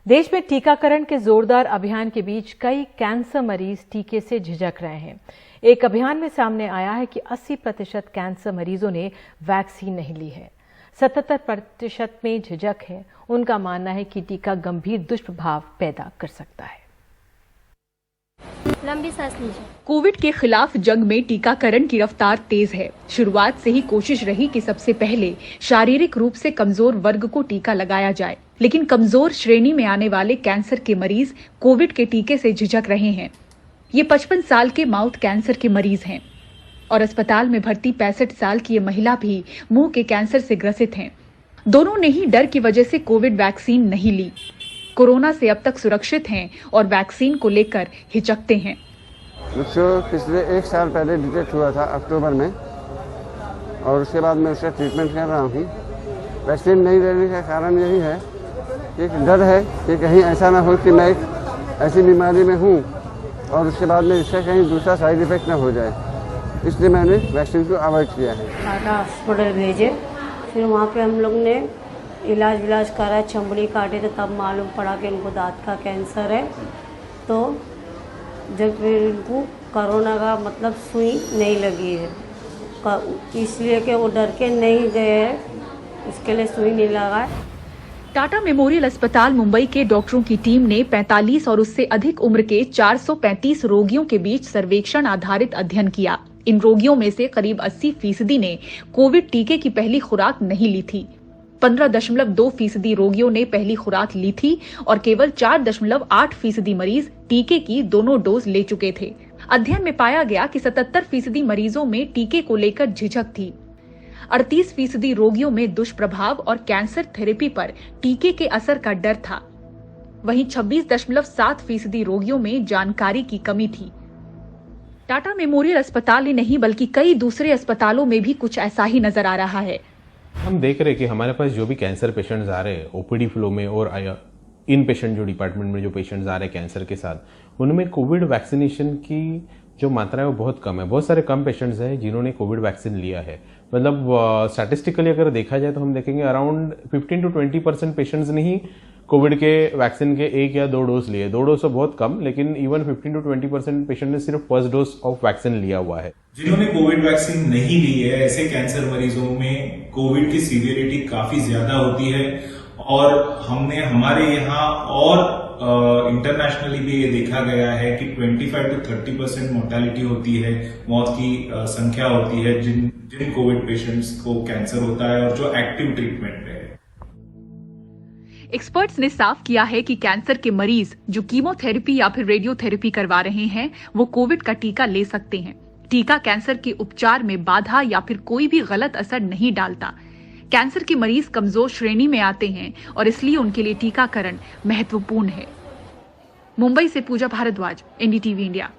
देश में टीकाकरण के जोरदार अभियान के बीच कई कैंसर मरीज टीके से झिझक रहे हैं। एक अभियान में सामने आया है कि 80% कैंसर मरीजों ने वैक्सीन नहीं ली है। 77% में झिझक है। उनका मानना है कि टीका गंभीर दुष्प्रभाव पैदा कर सकता है। लंबी सांस लीजिए। कोविड के खिलाफ जंग में टीकाकरण की रफ्तार तेज है। शुरुआत से ही कोशिश रही कि सबसे पहले शारीरिक रूप से कमजोर वर्ग को टीका लगाया जाए, लेकिन कमजोर श्रेणी में आने वाले कैंसर के मरीज कोविड के टीके से झिझक रहे हैं। ये 55 साल के माउथ कैंसर के मरीज हैं और अस्पताल में भर्ती 65 साल की ये महिला भी मुंह के कैंसर से ग्रसित हैं। दोनों ने ही डर की वजह से कोविड वैक्सीन नहीं ली। कोरोना से अब तक सुरक्षित हैं और वैक्सीन को लेकर हिचकते हैं। मुझको पिछले 1 साल पहले डिटेक्ट हुआ था अक्टूबर में, और उसके बाद मैं उसका ट्रीटमेंट कर रहा हूँ। वैक्सीन नहीं लेने का कारण यही है कि डर है कि कहीं ऐसा ना हो कि मैं एक ऐसी बीमारी में हूँ और उसके बाद में इसका कहीं दूसरा साइड इफेक्ट ना हो जाए, इसलिए मैंने वैक्सीन को अवॉइड किया है। टाटा हॉस्पिटल भेजे, फिर वहाँ पे हम लोग ने इलाज करा, चमड़ी काटे तो तब मालूम पड़ा कि उनको दांत का कैंसर है। तो जब फिर इनको कोरोना का मतलब सुई नहीं लगी है, इसलिए कि वो डर के नहीं गए हैं, उसके लिए सुई नहीं लगा है। टाटा मेमोरियल अस्पताल मुंबई के डॉक्टरों की टीम ने 45 और उससे अधिक उम्र के 435 रोगियों के बीच सर्वेक्षण आधारित अध्ययन किया। इन रोगियों में से करीब 80% ने कोविड टीके की पहली खुराक नहीं ली थी। 15.2% रोगियों ने पहली खुराक ली थी और केवल 4.8% मरीज टीके की दोनों डोज ले चुके थे। अध्ययन में पाया गया कि 77% मरीजों में टीके को लेकर झिझक थी। 38% रोगियों में दुष्प्रभाव और कैंसर थेरेपी पर टीके के असर का डर था। वहीं 26.7% रोगियों में जानकारी की कमी थी। टाटा मेमोरियल अस्पताल ही नहीं बल्कि कई दूसरे अस्पतालों में भी कुछ ऐसा ही नजर आ रहा है। हम देख रहे हैं कि हमारे पास जो भी कैंसर पेशेंट्स आ रहे हैं ओपीडी फ्लो में और इन पेशेंट जो डिपार्टमेंट में जो पेशेंट्स आ रहे हैं कैंसर के साथ, उनमें कोविड वैक्सीनेशन की जो मात्रा है वो बहुत कम है। बहुत सारे कम पेशेंट्स हैं जिन्होंने कोविड वैक्सीन लिया है। मतलब स्टैटिस्टिकली अगर देखा जाए तो हम देखेंगे अराउंड 15 to 20% पेशेंट्स ने ही कोविड के वैक्सीन के 1 या 2 डोज लिए। 2 डोज तो बहुत कम, लेकिन इवन 15 to 20% पेशेंट ने सिर्फ फर्स्ट डोज ऑफ वैक्सीन लिया हुआ है। जिन्होंने कोविड वैक्सीन नहीं ली है, ऐसे कैंसर मरीजों में कोविड की सीवियरिटी काफी ज्यादा होती है और हमने हमारे यहाँ और इंटरनेशनली भी ये देखा गया है कि 25 to 30% मोर्टेलिटी होती है, मौत की संख्या होती है जिन कोविड पेशेंट्स को कैंसर होता है और जो एक्टिव ट्रीटमेंट पे है। एक्सपर्ट्स ने साफ किया है कि कैंसर के मरीज जो कीमोथेरेपी या फिर रेडियोथेरेपी करवा रहे हैं वो कोविड का टीका ले सकते हैं। टीका कैंसर के उपचार में बाधा या फिर कोई भी गलत असर नहीं डालता। कैंसर के मरीज कमजोर श्रेणी में आते हैं और इसलिए उनके लिए टीकाकरण महत्वपूर्ण है। मुंबई से पूजा भारद्वाज, एनडीटीवी इंडिया।